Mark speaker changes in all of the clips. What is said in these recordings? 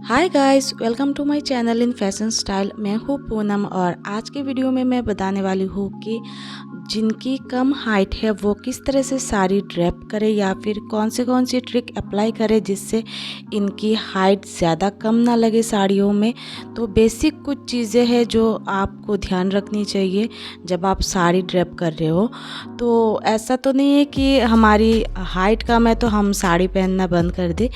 Speaker 1: Hi guys, welcome to my channel in fashion style. मैं हूँ पूनम और आज के वीडियो में मैं बताने वाली हूँ कि जिनकी कम हाइट है वो किस तरह से साड़ी ड्रेप करे या फिर कौन सी ट्रिक अप्लाई करे जिससे इनकी हाइट ज़्यादा कम ना लगे साड़ियों में। तो बेसिक कुछ चीज़ें हैं जो आपको ध्यान रखनी चाहिए जब आप साड़ी ड्रेप कर रहे हो। तो ऐसा तो नहीं है कि हमारी हाइट कम है तो हम साड़ी पहनना बंद कर दें।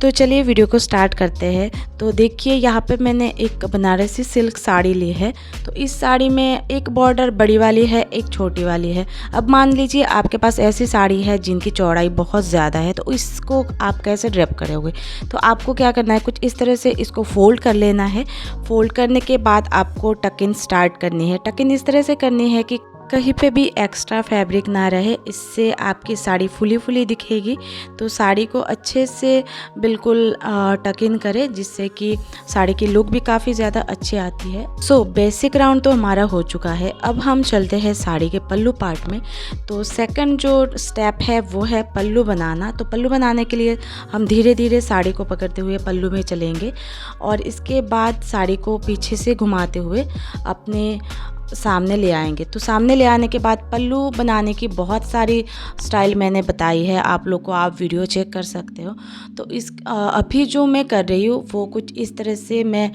Speaker 1: तो चलिए वीडियो को स्टार्ट करते हैं। तो देखिए यहाँ पे मैंने एक बनारसी सिल्क साड़ी ली है। तो इस साड़ी में एक बॉर्डर बड़ी वाली है, एक छोटी वाली है। अब मान लीजिए आपके पास ऐसी साड़ी है जिनकी चौड़ाई बहुत ज़्यादा है, तो इसको आप कैसे ड्रेप करोगे। तो आपको क्या करना है, कुछ इस तरह से इसको फोल्ड कर लेना है। फोल्ड करने के बाद आपको टकिन स्टार्ट करनी है। टकिन इस तरह से करनी है कि कहीं पे भी एक्स्ट्रा फैब्रिक ना रहे, इससे आपकी साड़ी फुली फुली दिखेगी। तो साड़ी को अच्छे से बिल्कुल टक इन करें जिससे कि साड़ी की लुक भी काफ़ी ज़्यादा अच्छी आती है। सो बेसिक राउंड तो हमारा हो चुका है। अब हम चलते हैं साड़ी के पल्लू पार्ट में। तो सेकंड जो स्टेप है वो है पल्लू बनाना। तो पल्लू बनाने के लिए हम धीरे धीरे साड़ी को पकड़ते हुए पल्लू में चलेंगे और इसके बाद साड़ी को पीछे से घुमाते हुए अपने सामने ले आएंगे। तो सामने ले आने के बाद पल्लू बनाने की बहुत सारी स्टाइल मैंने बताई है आप लोग को, आप वीडियो चेक कर सकते हो। तो इस अभी जो मैं कर रही हूँ वो कुछ इस तरह से मैं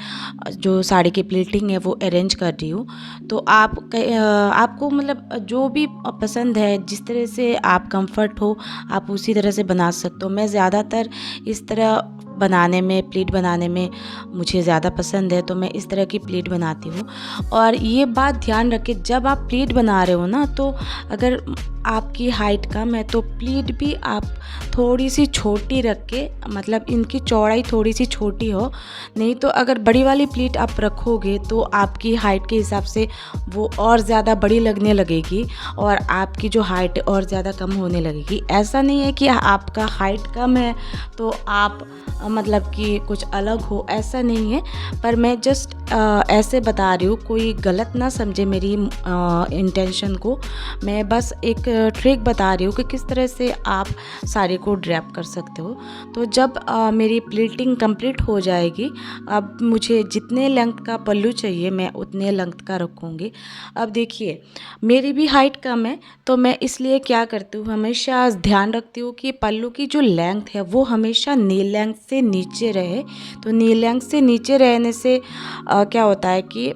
Speaker 1: जो साड़ी की प्लीटिंग है वो अरेंज कर रही हूँ। तो आपको मतलब जो भी पसंद है, जिस तरह से आप कंफर्ट हो आप उसी तरह से बना सकते हो। मैं ज़्यादातर इस तरह बनाने में, प्लीट बनाने में मुझे ज़्यादा पसंद है, तो मैं इस तरह की प्लीट बनाती हूँ। और ये बात ध्यान रखें, जब आप प्लीट बना रहे हो ना, तो अगर आपकी हाइट कम है तो प्लीट भी आप थोड़ी सी छोटी रख के, मतलब इनकी चौड़ाई थोड़ी सी छोटी हो। नहीं तो अगर बड़ी वाली प्लीट आप रखोगे तो आपकी हाइट के हिसाब से वो और ज़्यादा बड़ी लगने लगेगी और आपकी जो हाइट है और ज़्यादा कम होने लगेगी। ऐसा नहीं है कि आपका हाइट कम है तो आप मतलब कि कुछ अलग हो, ऐसा नहीं है। पर मैं जस्ट ऐसे बता रही हूँ, कोई गलत ना समझे मेरी इंटेंशन को। मैं बस एक ट्रिक बता रही हूँ कि किस तरह से आप साड़ी को ड्रैप कर सकते हो। तो जब मेरी प्लीटिंग कंप्लीट हो जाएगी, अब मुझे जितने लेंथ का पल्लू चाहिए मैं उतने लेंथ का रखूँगी। अब देखिए मेरी भी हाइट कम है, तो मैं इसलिए क्या करती हूँ, हमेशा ध्यान रखती हूँ कि पल्लू की जो लेंथ है वो हमेशा नी लेंथ से नीचे रहे। तो नी लेंथ से नीचे रहने से क्या होता है कि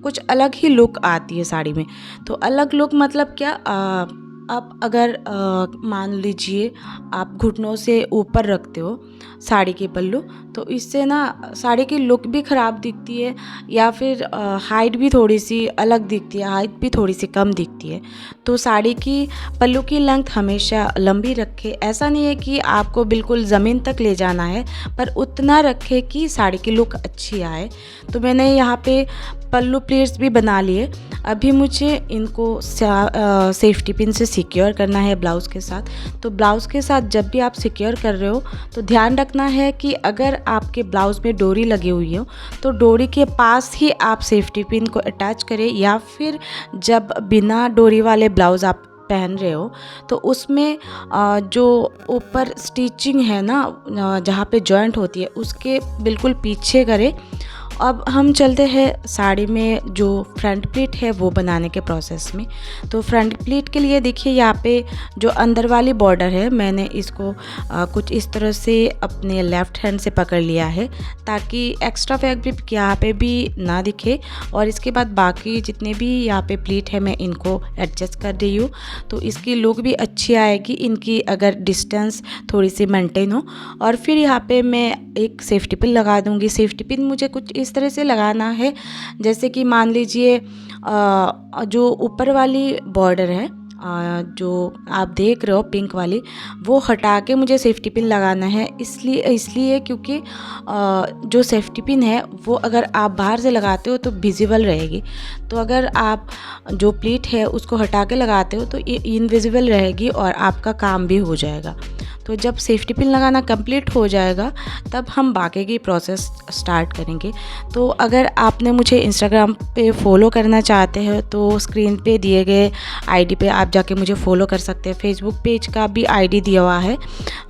Speaker 1: कुछ अलग ही लुक आती है साड़ी में। तो अलग लुक मतलब क्या, आप अगर मान लीजिए आप घुटनों से ऊपर रखते हो साड़ी के पल्लू, तो इससे ना साड़ी की लुक भी ख़राब दिखती है या फिर हाइट भी थोड़ी सी अलग दिखती है, हाइट भी थोड़ी सी कम दिखती है। तो साड़ी की पल्लू की लेंथ हमेशा लंबी रखे। ऐसा नहीं है कि आपको बिल्कुल ज़मीन तक ले जाना है, पर उतना रखे कि साड़ी की लुक अच्छी आए। तो मैंने यहाँ पे पल्लू प्लेट्स भी बना लिए। अभी मुझे इनको सेफ्टी पिन से सिक्योर करना है ब्लाउज़ के साथ। तो ब्लाउज़ के साथ जब भी आप सिक्योर कर रहे हो तो ध्यान रखना है कि अगर आपके ब्लाउज़ में डोरी लगी हुई हो तो डोरी के पास ही आप सेफ्टी पिन को अटैच करें, या फिर जब बिना डोरी वाले ब्लाउज़ आप पहन रहे हो तो उसमें जो ऊपर स्टिचिंग है ना, जहाँ पे जॉइंट होती है उसके बिल्कुल पीछे करें। अब हम चलते हैं साड़ी में जो फ्रंट प्लीट है वो बनाने के प्रोसेस में। तो फ्रंट प्लीट के लिए देखिए यहाँ पे जो अंदर वाली बॉर्डर है मैंने इसको कुछ इस तरह से अपने लेफ़्ट हैंड से पकड़ लिया है ताकि एक्स्ट्रा फैब्रिक यहाँ पे भी ना दिखे। और इसके बाद बाकी जितने भी यहाँ पे प्लीट है मैं इनको एडजस्ट कर रही हूँ, तो इसकी लुक भी अच्छी आएगी इनकी अगर डिस्टेंस थोड़ी सी मेंटेन हो। और फिर यहाँ पे मैं एक सेफ्टी पिन लगा दूँगी। सेफ्टी पिन मुझे कुछ इस तरह से लगाना है, जैसे कि मान लीजिए जो ऊपर वाली बॉर्डर है जो आप देख रहे हो पिंक वाली, वो हटा के मुझे सेफ्टी पिन लगाना है। इसलिए क्योंकि जो सेफ्टी पिन है वो अगर आप बाहर से लगाते हो तो विजिबल रहेगी। तो अगर आप जो प्लीट है उसको हटा के लगाते हो तो ये इनविजिबल रहेगी और आपका काम भी हो जाएगा। तो जब सेफ्टी पिन लगाना कंप्लीट हो जाएगा तब हम बाकी की प्रोसेस स्टार्ट करेंगे। तो अगर आपने मुझे इंस्टाग्राम पे फॉलो करना चाहते हैं तो स्क्रीन पे दिए गए आईडी पे आप जाके मुझे फॉलो कर सकते हैं। फेसबुक पेज का भी आईडी दिया हुआ है,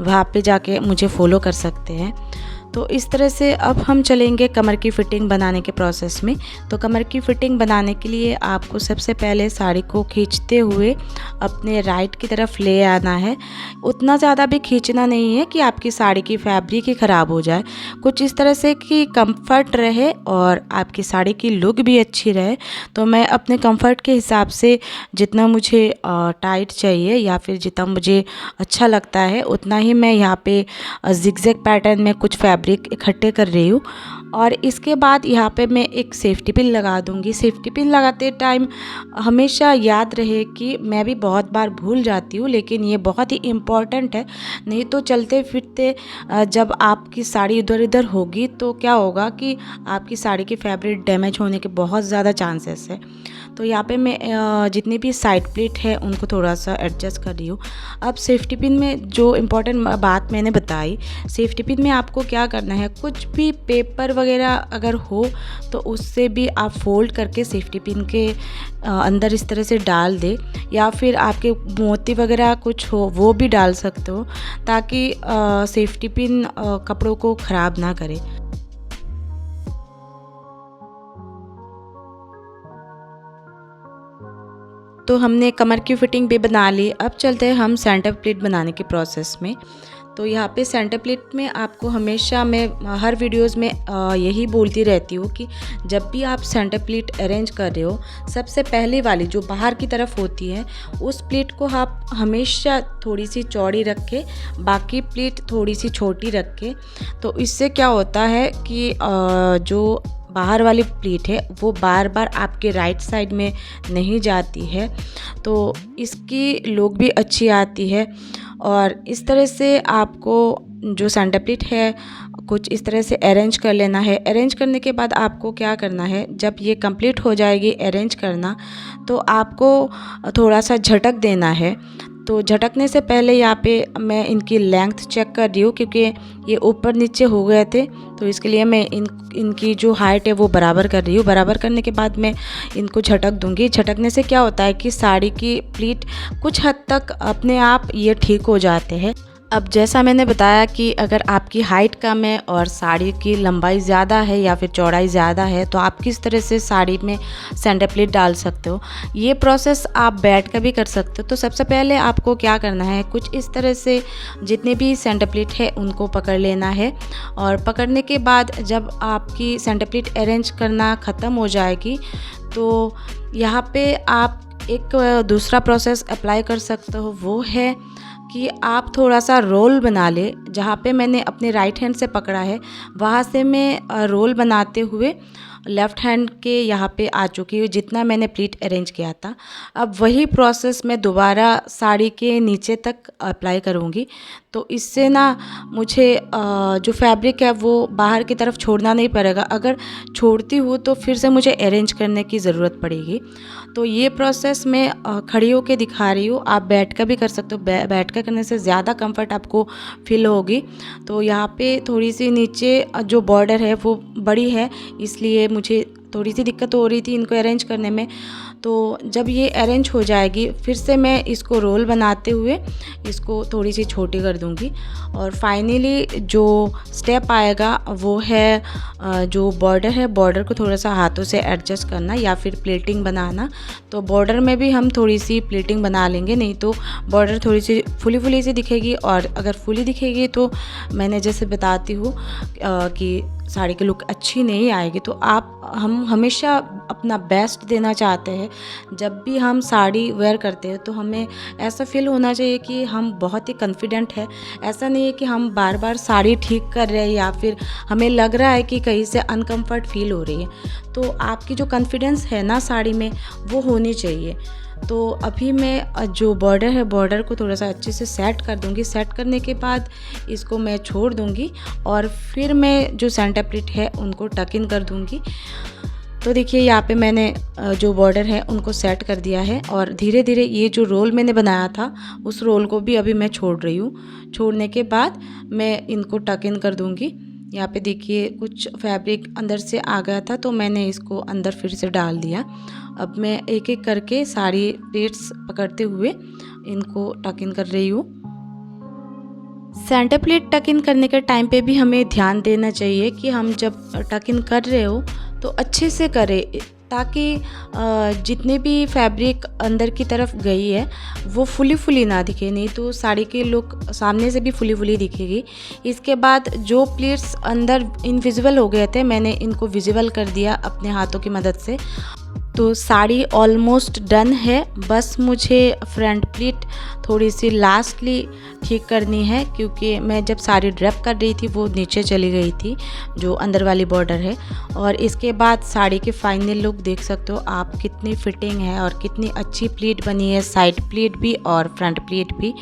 Speaker 1: वहाँ पे जाके मुझे फॉलो कर सकते हैं। तो इस तरह से अब हम चलेंगे कमर की फ़िटिंग बनाने के प्रोसेस में। तो कमर की फ़िटिंग बनाने के लिए आपको सबसे पहले साड़ी को खींचते हुए अपने राइट की तरफ ले आना है। उतना ज़्यादा भी खींचना नहीं है कि आपकी साड़ी की फैब्रिक ही ख़राब हो जाए, कुछ इस तरह से कि कंफर्ट रहे और आपकी साड़ी की लुक भी अच्छी रहे। तो मैं अपने कंफर्ट के हिसाब से जितना मुझे टाइट चाहिए या फिर जितना मुझे अच्छा लगता है उतना ही मैं यहाँ पे ज़िगज़ैग पैटर्न में कुछ फैब्रिक इकट्ठे कर रही हूँ। और इसके बाद यहाँ पे मैं एक सेफ्टी पिन लगा दूँगी। सेफ्टी पिन लगाते टाइम हमेशा याद रहे कि मैं भी बहुत बार भूल जाती हूँ, लेकिन ये बहुत ही इम्पॉर्टेंट है। नहीं तो चलते फिरते जब आपकी साड़ी इधर उधर होगी तो क्या होगा कि आपकी साड़ी की फैब्रिक डैमेज होने के बहुत ज़्यादा चांसेस है। तो यहाँ पे मैं जितनी भी साइड प्लेट है उनको थोड़ा सा एडजस्ट कर रही हूँ। अब सेफ्टी पिन में जो इम्पोर्टेंट बात मैंने बताई, सेफ्टी पिन में आपको क्या करना है, कुछ भी पेपर वगैरह अगर हो तो उससे भी आप फोल्ड करके सेफ्टी पिन के अंदर इस तरह से डाल दे, या फिर आपके मोती वगैरह कुछ हो वो भी डाल सकते हो, ताकि सेफ्टी पिन कपड़ों को ख़राब ना करे। तो हमने कमर की फ़िटिंग भी बना ली। अब चलते हैं हम सेंटर प्लेट बनाने के प्रोसेस में। तो यहाँ पे सेंटर प्लेट में आपको हमेशा मैं हर वीडियोस में यही बोलती रहती हूँ कि जब भी आप सेंटर प्लेट अरेंज कर रहे हो, सबसे पहले वाली जो बाहर की तरफ होती है उस प्लेट को आप हमेशा थोड़ी सी चौड़ी रख के, बाकी प्लेट थोड़ी सी छोटी रख के। तो इससे क्या होता है कि जो बाहर वाली प्लेट है वो बार बार आपके राइट साइड में नहीं जाती है, तो इसकी लुक भी अच्छी आती है। और इस तरह से आपको जो सेंटर प्लेट है कुछ इस तरह से अरेंज कर लेना है। अरेंज करने के बाद आपको क्या करना है, जब ये कंप्लीट हो जाएगी अरेंज करना, तो आपको थोड़ा सा झटक देना है। तो झटकने से पहले यहाँ पे मैं इनकी लेंथ चेक कर रही हूँ, क्योंकि ये ऊपर नीचे हो गए थे, तो इसके लिए मैं इनकी जो हाइट है वो बराबर कर रही हूँ। बराबर करने के बाद मैं इनको झटक दूँगी। झटकने से क्या होता है कि साड़ी की प्लीट कुछ हद तक अपने आप ये ठीक हो जाते हैं। अब जैसा मैंने बताया कि अगर आपकी हाइट कम है और साड़ी की लंबाई ज़्यादा है या फिर चौड़ाई ज़्यादा है, तो आप किस तरह से साड़ी में सेंटर प्लेट डाल सकते हो। ये प्रोसेस आप बैठ कर भी कर सकते हो। तो सबसे पहले आपको क्या करना है, कुछ इस तरह से जितने भी सेंटर प्लेट है उनको पकड़ लेना है। और पकड़ने के बाद जब आपकी सेंटर प्लेट अरेंज करना ख़त्म हो जाएगी, तो यहाँ पे आप एक दूसरा प्रोसेस अप्लाई कर सकते हो। वो है कि आप थोड़ा सा रोल बना ले। जहाँ पे मैंने अपने राइट हैंड से पकड़ा है वहाँ से मैं रोल बनाते हुए लेफ़्ट हैंड के यहाँ पे आ चुकी हूँ, जितना मैंने प्लीट अरेंज किया था। अब वही प्रोसेस मैं दोबारा साड़ी के नीचे तक अप्लाई करूँगी। तो इससे ना मुझे जो फैब्रिक है वो बाहर की तरफ छोड़ना नहीं पड़ेगा। अगर छोड़ती हूँ तो फिर से मुझे अरेंज करने की ज़रूरत पड़ेगी। तो ये प्रोसेस मैं खड़ी होकर दिखा रही हूँ, आप बैठ कर भी कर सकते हो। बैठ कर करने से ज़्यादा कंफर्ट आपको फील होगी। तो यहाँ पे थोड़ी सी नीचे जो बॉर्डर है वो बड़ी है, इसलिए मुझे थोड़ी सी दिक्कत हो रही थी इनको अरेंज करने में। तो जब ये अरेंज हो जाएगी फिर से मैं इसको रोल बनाते हुए इसको थोड़ी सी छोटी कर दूंगी। और फाइनली जो स्टेप आएगा वो है जो बॉर्डर है, बॉर्डर को थोड़ा सा हाथों से एडजस्ट करना या फिर प्लेटिंग बनाना। तो बॉर्डर में भी हम थोड़ी सी प्लेटिंग बना लेंगे, नहीं तो बॉर्डर थोड़ी सी फुली सी दिखेगी। और अगर फुली दिखेगी तो मैंने जैसे बताती हूँ कि साड़ी की लुक अच्छी नहीं आएगी। तो हम हमेशा अपना बेस्ट देना चाहते हैं। जब भी हम साड़ी वेयर करते हैं तो हमें ऐसा फील होना चाहिए कि हम बहुत ही कॉन्फिडेंट है। ऐसा नहीं है कि हम बार बार साड़ी ठीक कर रहे हैं या फिर हमें लग रहा है कि कहीं से अनकम्फर्ट फील हो रही है। तो आपकी जो कॉन्फिडेंस है ना साड़ी में, वो होनी चाहिए। तो अभी मैं जो बॉर्डर है, बॉर्डर को थोड़ा सा अच्छे से सेट कर दूंगी। सेट करने के बाद इसको मैं छोड़ दूंगी और फिर मैं जो सेंटर प्लेट है उनको टक इन कर दूंगी। तो देखिए यहाँ पे मैंने जो बॉर्डर है उनको सेट कर दिया है और धीरे धीरे ये जो रोल मैंने बनाया था उस रोल को भी अभी मैं छोड़ रही हूँ। छोड़ने के बाद मैं इनको टक इन कर दूंगी। यहाँ पे देखिए कुछ फैब्रिक अंदर से आ गया था तो मैंने इसको अंदर फिर से डाल दिया। अब मैं एक एक करके सारी प्लेट्स पकड़ते हुए इनको टक इन कर रही हूँ। सेंटर प्लीट टक इन करने के टाइम पे भी हमें ध्यान देना चाहिए कि हम जब टक इन कर रहे हो तो अच्छे से करें, ताकि जितने भी फैब्रिक अंदर की तरफ गई है वो फुली ना दिखे, नहीं तो साड़ी के लुक सामने से भी फुली दिखेगी। इसके बाद जो प्लीट्स अंदर इनविजिबल हो गए थे, मैंने इनको विजिबल कर दिया अपने हाथों की मदद से। तो साड़ी ऑलमोस्ट डन है, बस मुझे फ्रंट प्लीट थोड़ी सी लास्टली ठीक करनी है, क्योंकि मैं जब साड़ी ड्रेप कर रही थी वो नीचे चली गई थी, जो अंदर वाली बॉर्डर है। और इसके बाद साड़ी के फाइनल लुक देख सकते हो आप, कितनी फिटिंग है और कितनी अच्छी प्लीट बनी है, साइड प्लीट भी और फ्रंट प्लीट भी।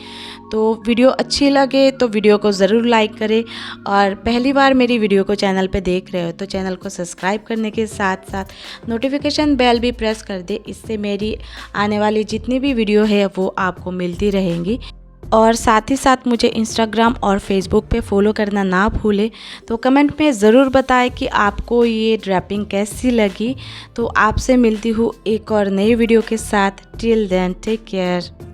Speaker 1: तो वीडियो अच्छी लगे तो वीडियो को ज़रूर लाइक करें, और पहली बार मेरी वीडियो को चैनल पे देख रहे हो तो चैनल को सब्सक्राइब करने के साथ साथ नोटिफिकेशन बेल भी प्रेस कर दे, इससे मेरी आने वाली जितनी भी वीडियो है वो आपको मिलती रहेंगी। और साथ ही साथ मुझे इंस्टाग्राम और फेसबुक पे फॉलो करना ना भूलें। तो कमेंट में ज़रूर बताएं कि आपको ये ड्रैपिंग कैसी लगी। तो आपसे मिलती हूँ एक और नई वीडियो के साथ। Till then take care.